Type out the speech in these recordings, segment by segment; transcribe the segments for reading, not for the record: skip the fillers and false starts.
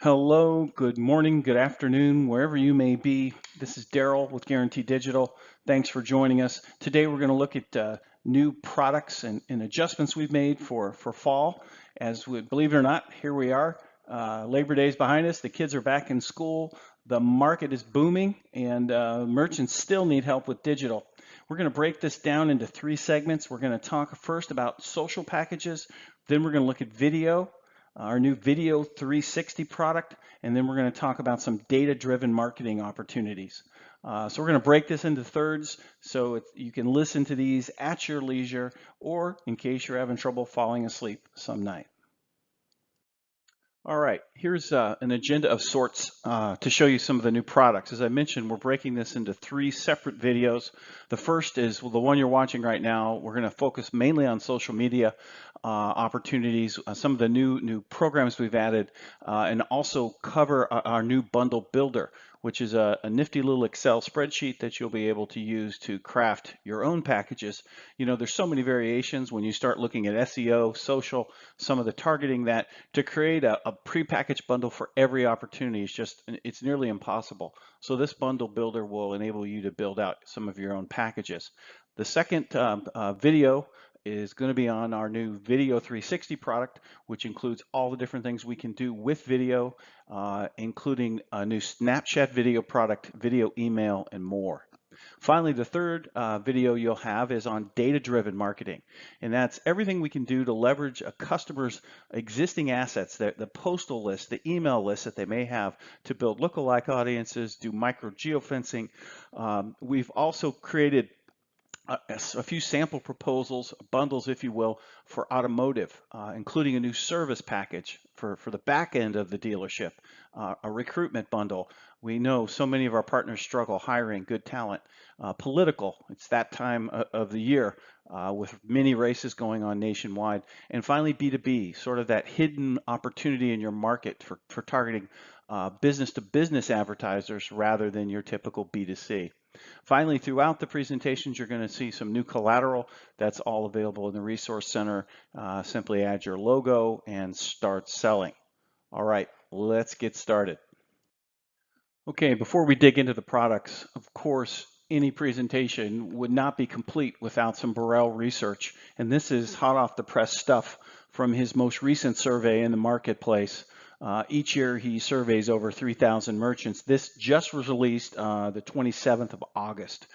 Hello, good morning, good afternoon, wherever you may be. This is Daryl with Guarantee Digital. Thanks for joining us. Today we're going to look at new products and adjustments we've made for fall. Believe it or not, here we are. Labor Day is behind us. The kids are back in school. The market is booming, and merchants still need help with digital. We're going to break this down into three segments. We're going to talk first about social packages, then we're going to look at video, our new Video 360 product, and then we're going to talk about some data-driven marketing opportunities. So we're going to break this into thirds so you can listen to these at your leisure or in case you're having trouble falling asleep some night. All right, here's an agenda of sorts to show you some of the new products. As I mentioned, we're breaking this into three separate videos. The first is the one you're watching right now. We're going to focus mainly on social media opportunities, some of the new programs we've added, and also cover our new bundle builder, which is a nifty little Excel spreadsheet that you'll be able to use to craft your own packages. You know, there's so many variations when you start looking at SEO, social, some of the targeting that to create a prepackaged bundle for every opportunity is it's nearly impossible. So this bundle builder will enable you to build out some of your own packages. The second video is going to be on our new Video 360 product, which includes all the different things we can do with video, including a new Snapchat video product, video email, and more. Finally, the third video you'll have is on data-driven marketing, and that's everything we can do to leverage a customer's existing assets, the postal list, the email list that they may have to build lookalike audiences, do micro geofencing. We've also created a few sample proposals, bundles, if you will, for automotive, including a new service package for the back end of the dealership, a recruitment bundle. We know so many of our partners struggle hiring good talent. Political, it's that time of the year with many races going on nationwide. And finally, B2B, sort of that hidden opportunity in your market for targeting business to business advertisers rather than your typical B2C. Finally, throughout the presentations, you're going to see some new collateral that's all available in the Resource Center. Simply add your logo and start selling. All right, let's get started. Okay, before we dig into the products, of course, any presentation would not be complete without some Burrell research. And this is hot off the press stuff from his most recent survey in the marketplace. Each year he surveys over 3,000 merchants. This just was released the 27th of August.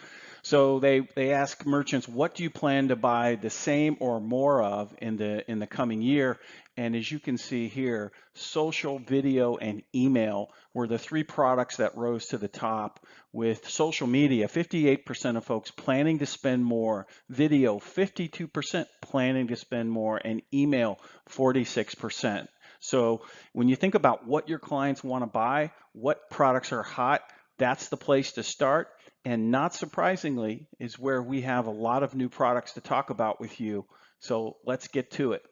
So they ask merchants, what do you plan to buy the same or more of in the coming year? And as you can see here, social, video, and email were the three products that rose to the top. With social media, 58% of folks planning to spend more, video, 52% planning to spend more, and email, 46%. So when you think about what your clients want to buy, what products are hot, that's the place to start. And not surprisingly, is where we have a lot of new products to talk about with you. So let's get to it.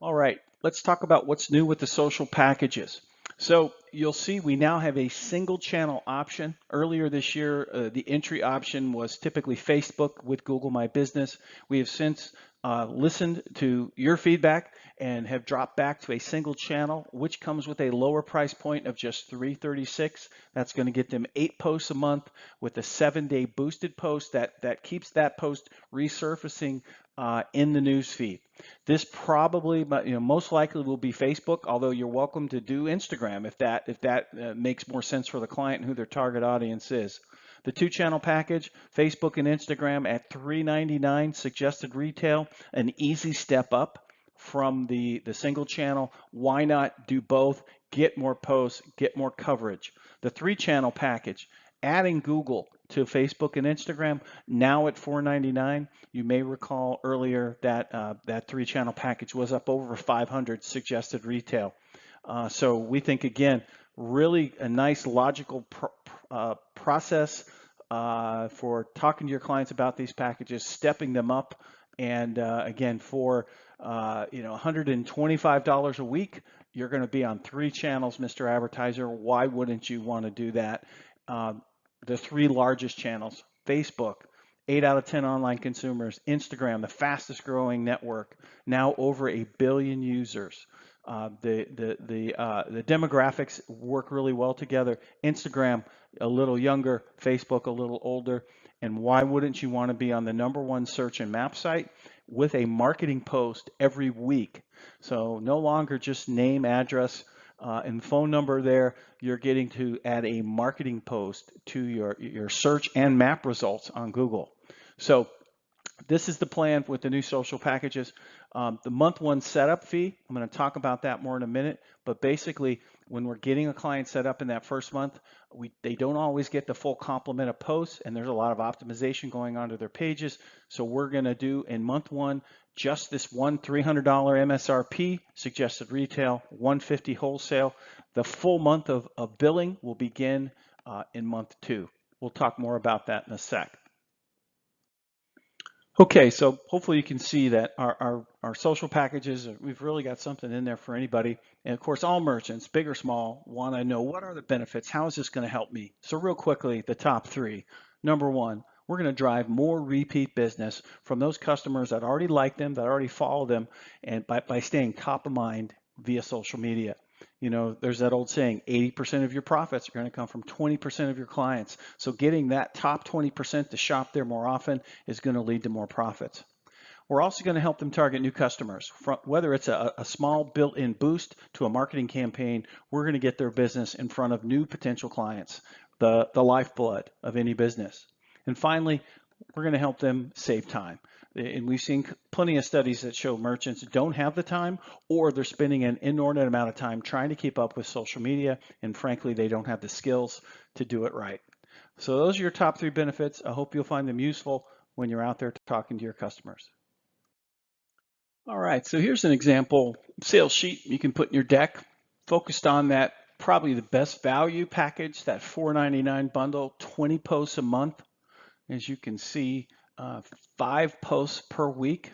All right, let's talk about what's new with the social packages. So you'll see we now have a single channel option. Earlier this year, the entry option was typically Facebook with Google My Business. We have since listened to your feedback and have dropped back to a single channel, which comes with a lower price point of just $336. That's going to get them 8 posts a month with a 7-day boosted post that keeps that post resurfacing in the news feed. This probably, most likely will be Facebook, although you're welcome to do Instagram if that makes more sense for the client and who their target audience is. The 2-channel package, Facebook and Instagram at $399 suggested retail, an easy step up from the single channel. Why not do both? Get more posts, get more coverage. The 3-channel package, adding Google to Facebook and Instagram, now at $499. You may recall earlier that that 3-channel package was up over 500 suggested retail. So we think, again, really a nice logical process for talking to your clients about these packages, stepping them up, and again, for $125 a week, you're going to be on 3 channels, Mr. Advertiser. Why wouldn't you want to do that? The 3 largest channels: Facebook, 8 out of 10 online consumers. Instagram, the fastest growing network, now over 1 billion users. The demographics work really well together. Instagram, a little younger, Facebook, a little older. And why wouldn't you want to be on the #1 search and map site with a marketing post every week? So no longer just name, address, and phone number there. You're getting to add a marketing post to your search and map results on Google. So this is the plan with the new social packages. The month 1 setup fee, I'm going to talk about that more in a minute, but basically when we're getting a client set up in that first month, they don't always get the full complement of posts, and there's a lot of optimization going on to their pages. So we're going to do in month 1 just this one $300 MSRP, suggested retail, $150 wholesale. The full month of billing will begin in month 2. We'll talk more about that in a sec. Okay, so hopefully you can see that our social packages, we've really got something in there for anybody. And of course, all merchants, big or small, want to know what are the benefits? How is this going to help me? So real quickly, the top 3. Number 1, we're going to drive more repeat business from those customers that already like them, that already follow them, and by staying top of mind via social media. You know, there's that old saying, 80% of your profits are going to come from 20% of your clients. So getting that top 20% to shop there more often is going to lead to more profits. We're also going to help them target new customers. Whether it's a small built-in boost to a marketing campaign, we're going to get their business in front of new potential clients, the lifeblood of any business. And finally, we're going to help them save time. And we've seen plenty of studies that show merchants don't have the time, or they're spending an inordinate amount of time trying to keep up with social media, and frankly, they don't have the skills to do it right. So those are your top 3 benefits. I hope you'll find them useful when you're out there talking to your customers. All right, so here's an example sales sheet you can put in your deck, focused on that probably the best value package, that $4.99 bundle, 20 posts a month. As you can see, 5 posts per week,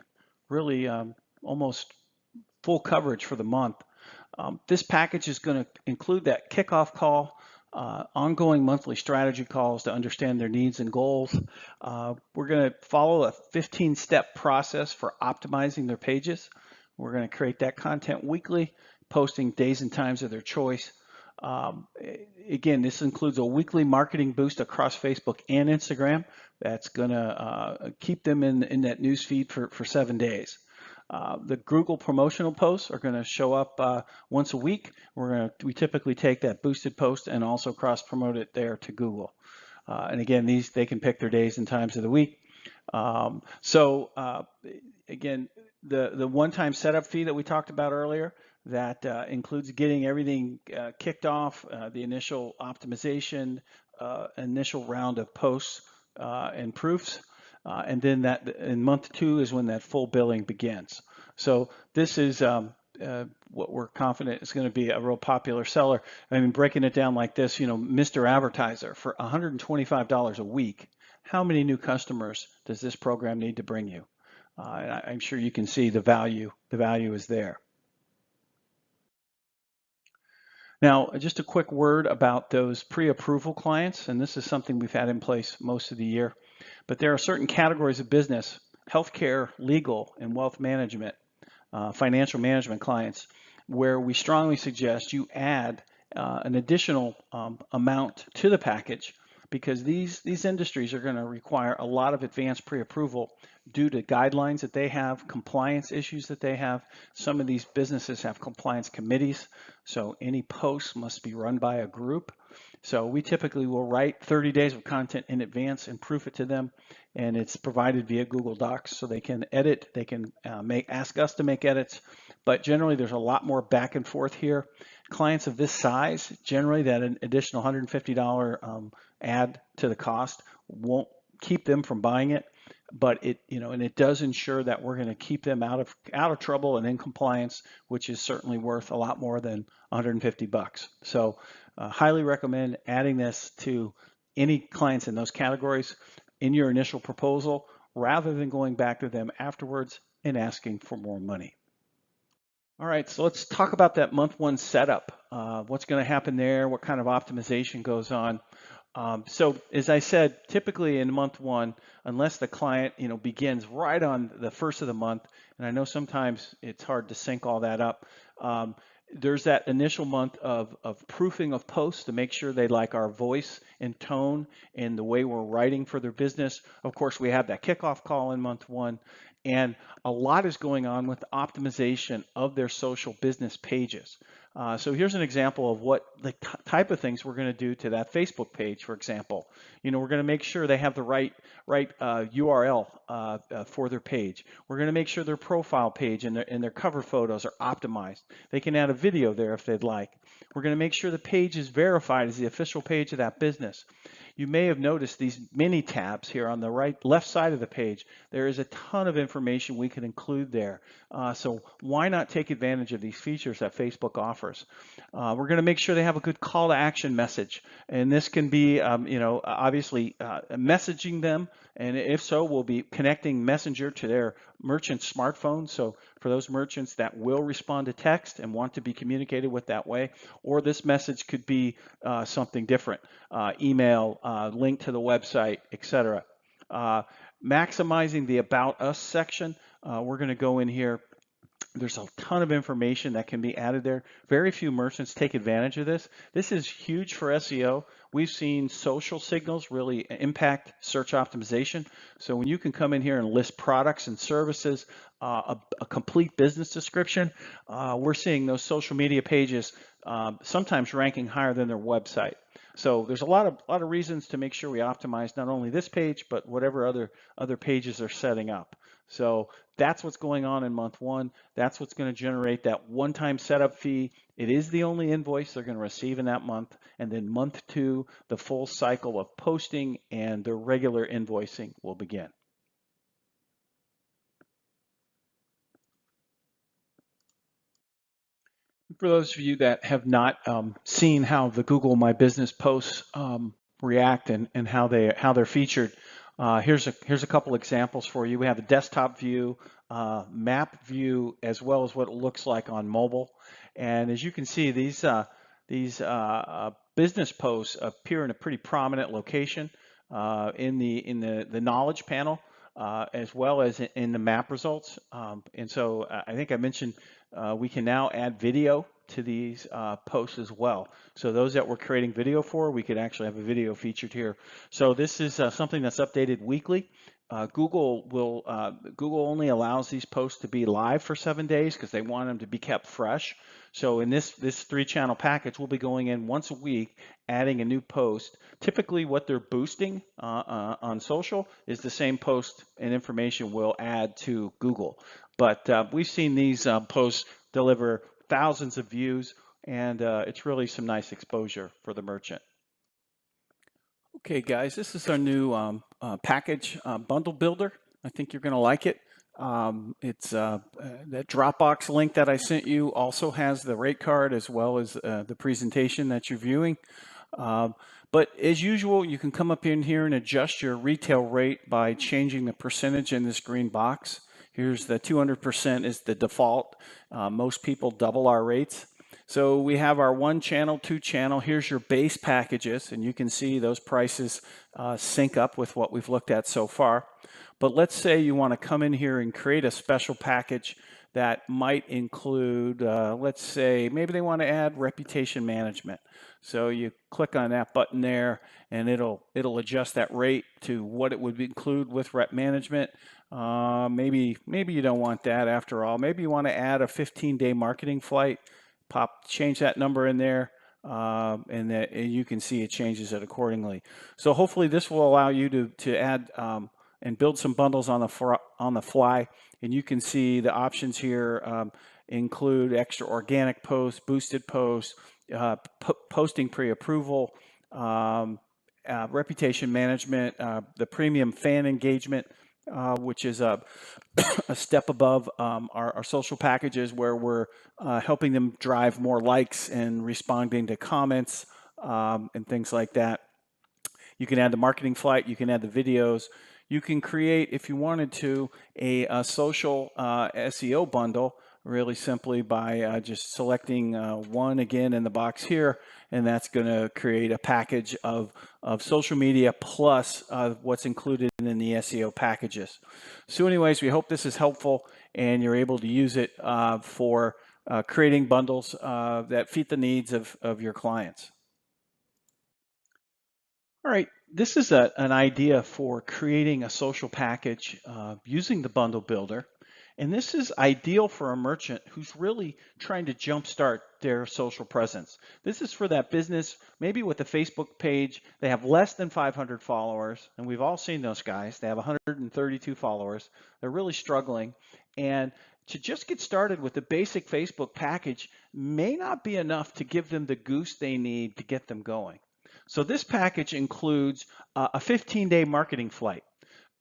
really almost full coverage for the month. This package is going to include that kickoff call, ongoing monthly strategy calls to understand their needs and goals. We're going to follow a 15-step process for optimizing their pages. We're going to create that content weekly, posting days and times of their choice. Again, this includes a weekly marketing boost across Facebook and Instagram. That's going to keep them in that news feed for 7 days. The Google promotional posts are going to show up once a week. We typically take that boosted post and also cross promote it there to Google. And again, they can pick their days and times of the week. Again, the one-time setup fee that we talked about earlier, that includes getting everything kicked off, the initial optimization, initial round of posts and proofs, and then that in month 2 is when that full billing begins. So this is what we're confident is going to be a real popular seller. I mean, breaking it down like this, you know, Mr. Advertiser, for $125 a week, how many new customers does this program need to bring you? And I'm sure you can see the value is there. Now, just a quick word about those pre-approval clients, and this is something we've had in place most of the year, but there are certain categories of business, healthcare, legal, and wealth management, financial management clients, where we strongly suggest you add an additional amount to the package, because these industries are going to require a lot of advanced pre-approval due to guidelines that they have, compliance issues that they have. Some of these businesses have compliance committees, so any post must be run by a group. So we typically will write 30 days of content in advance and proof it to them, and it's provided via Google Docs, so they can edit, they can ask us to make edits, but generally there's a lot more back and forth here. Clients of this size, generally that an additional $150 add to the cost won't keep them from buying it, but it does ensure that we're going to keep them out of trouble and in compliance, which is certainly worth a lot more than $150. So highly recommend adding this to any clients in those categories in your initial proposal, rather than going back to them afterwards and asking for more money. All right, so let's talk about that month 1 setup. What's going to happen there? What kind of optimization goes on? So as I said, typically in month one, unless the client, begins right on the first of the month, and I know sometimes it's hard to sync all that up. Um, there's that initial month of proofing of posts to make sure they like our voice and tone and the way we're writing for their business. Of course, we have that kickoff call in month one, and a lot is going on with the optimization of their social business pages. So here's an example of what the type of things we're going to do to that Facebook page, for example. We're going to make sure they have the right URL for their page. We're going to make sure their profile page and their cover photos are optimized. They can add a video there if they'd like. We're going to make sure the page is verified as the official page of that business. You may have noticed these mini tabs here on the left side of the page. There is a ton of information we can include there. So why not take advantage of these features that Facebook offers? We're going to make sure they have a good call to action message. And this can be, obviously messaging them. And if so, we'll be connecting Messenger to their merchant smartphone. So for those merchants that will respond to text and want to be communicated with that way, or this message could be something different, email, link to the website, etc. Maximizing the About Us section. We're going to go in here. There's a ton of information that can be added there. Very few merchants take advantage of this. This is huge for SEO. We've seen social signals really impact search optimization. So when you can come in here and list products and services, a complete business description, we're seeing those social media pages sometimes ranking higher than their website. So there's a lot of reasons to make sure we optimize not only this page, but whatever other pages are setting up. So that's what's going on in month one. That's what's going to generate that one-time setup fee. It is the only invoice they're going to receive in that month. And then month two, the full cycle of posting and the regular invoicing will begin. For those of you that have not seen how the Google My Business posts react and how they're featured, here's a couple examples for you. We have a desktop view, map view, as well as what it looks like on mobile. And as you can see, these business posts appear in a pretty prominent location in the knowledge panel, as well as in the map results. And so I think I mentioned we can now add video to these posts as well. So those that we're creating video for, we could actually have a video featured here. So this is something that's updated weekly. Google only allows these posts to be live for 7 days because they want them to be kept fresh. So in this 3-channel package, we'll be going in once a week, adding a new post. Typically what they're boosting on social is the same post and information we'll add to Google. But we've seen these posts deliver thousands of views, and it's really some nice exposure for the merchant. Okay, guys, this is our new package bundle builder. I think you're going to like it. It's that Dropbox link that I sent you also has the rate card as well as the presentation that you're viewing. But as usual, you can come up in here and adjust your retail rate by changing the percentage in this green box. Here's the 200% is the default. Most people double our rates. So we have our 1-channel, 2-channel. Here's your base packages, and you can see those prices sync up with what we've looked at so far. But let's say you want to come in here and create a special package that might include, let's say, maybe they want to add reputation management. So you click on that button there, and it'll adjust that rate to what it would include with rep management. Maybe you don't want that after all. Maybe you want to add a 15-day marketing flight. Change that number in there, and you can see it changes it accordingly. So hopefully this will allow you to add and build some bundles on the fly. And you can see the options here include extra organic posts, boosted posts, posting pre-approval, reputation management, the premium fan engagement, which is a step above our social packages, where we're helping them drive more likes and responding to comments and things like that. You can add the marketing flight, you can add the videos. You can create, if you wanted to, a social SEO bundle really simply by just selecting one again in the box here, and that's going to create a package of social media plus what's included in the SEO packages. So anyways, we hope this is helpful and you're able to use it for creating bundles that fit the needs of your clients. All right, this is an idea for creating a social package using the bundle builder. And this is ideal for a merchant who's really trying to jumpstart their social presence. This is for that business, maybe with a Facebook page, they have less than 500 followers, and we've all seen those guys. They have 132 followers. They're really struggling. And to just get started with the basic Facebook package may not be enough to give them the goose they need to get them going. So this package includes a 15-day marketing flight.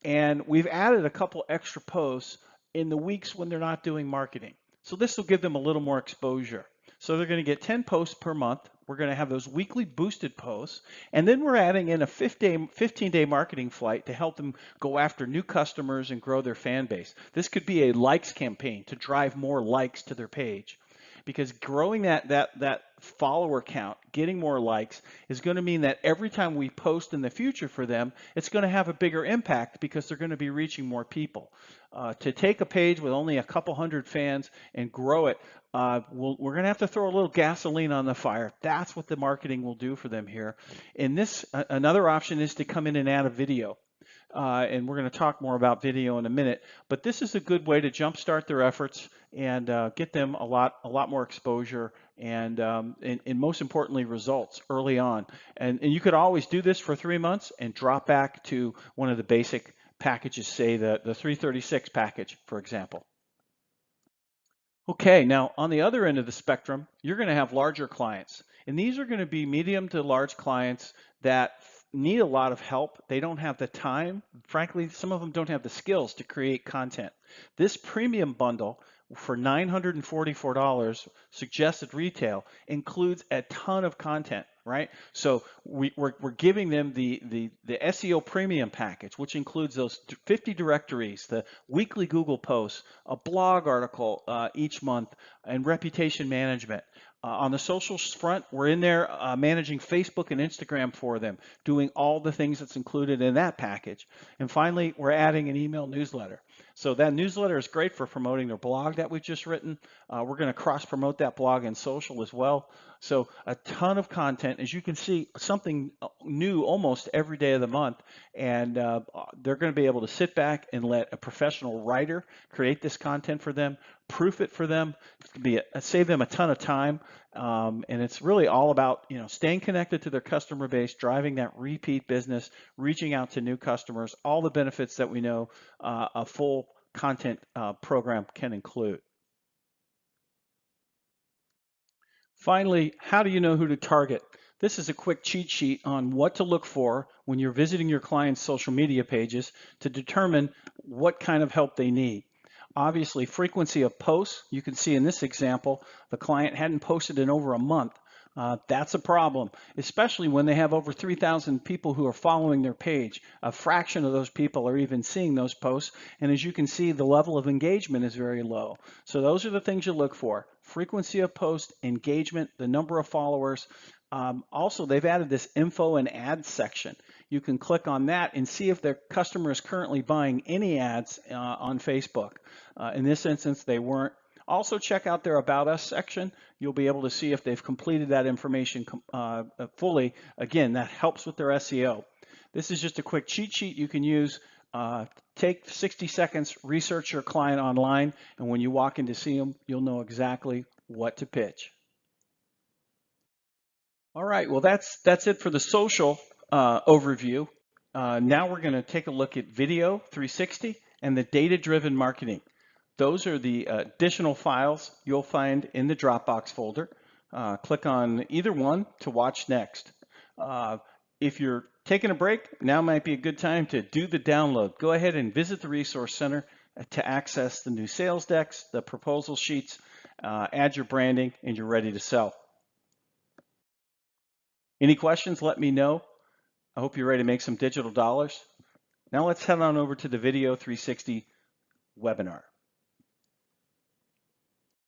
And we've added a couple extra posts in the weeks when they're not doing marketing. So this will give them a little more exposure. So they're going to get 10 posts per month. We're going to have those weekly boosted posts. And then we're adding in a 15-day marketing flight to help them go after new customers and grow their fan base. This could be a likes campaign to drive more likes to their page. Because growing that follower count, getting more likes, is going to mean that every time we post in the future for them, it's going to have a bigger impact because they're going to be reaching more people. To take a page with only a couple hundred fans and grow it, we're going to have to throw a little gasoline on the fire. That's what the marketing will do for them here. And this, another option is to come in and add a video. And we're going to talk more about video in a minute, but this is a good way to jumpstart their efforts and get them a lot more exposure and most importantly, results early on. And you could always do this for 3 months and drop back to one of the basic packages, say the 336 package, for example. Okay, now on the other end of the spectrum, you're going to have larger clients, and these are going to be medium to large clients that need a lot of help. They don't have the time. Frankly, some of them don't have the skills to create content. This premium bundle for $944 suggested retail includes a ton of content, right? So we're giving them the SEO premium package, which includes those 50 directories, the weekly Google posts, a blog article each month, and reputation management. On the social front, we're in there managing Facebook and Instagram for them, doing all the things that's included in that package. And finally, we're adding an email newsletter. So that newsletter is great for promoting their blog that we've just written. We're going to cross-promote that blog in social as well. So a ton of content. As you can see, something new almost every day of the month. And they're going to be able to sit back and let a professional writer create this content for them, proof it for them. It's going to save them a ton of time. And it's really all about, staying connected to their customer base, driving that repeat business, reaching out to new customers, all the benefits that we know a full content program can include. Finally, how do you know who to target? This is a quick cheat sheet on what to look for when you're visiting your client's social media pages to determine what kind of help they need. Obviously, frequency of posts. You can see in this example, the client hadn't posted in over a month. That's a problem, especially when they have over 3,000 people who are following their page. A fraction of those people are even seeing those posts. And as you can see, the level of engagement is very low. So those are the things you look for. Frequency of post, engagement, the number of followers. Also, they've added this info and ads section. You can click on that and see if their customer is currently buying any ads on Facebook. In this instance, they weren't. Also check out their About Us section. You'll be able to see if they've completed that information fully. Again, that helps with their SEO. This is just a quick cheat sheet you can use. Take 60 seconds, research your client online, and when you walk in to see them, you'll know exactly what to pitch. All right, well, that's it for the social overview. Now we're going to take a look at Video 360 and the data-driven marketing. Those are the additional files you'll find in the Dropbox folder. Click on either one to watch next. If you're taking a break, now might be a good time to do the download. Go ahead and visit the Resource Center to access the new sales decks, the proposal sheets, add your branding, and you're ready to sell. Any questions, let me know. I hope you're ready to make some digital dollars. Now let's head on over to the Video 360 webinar.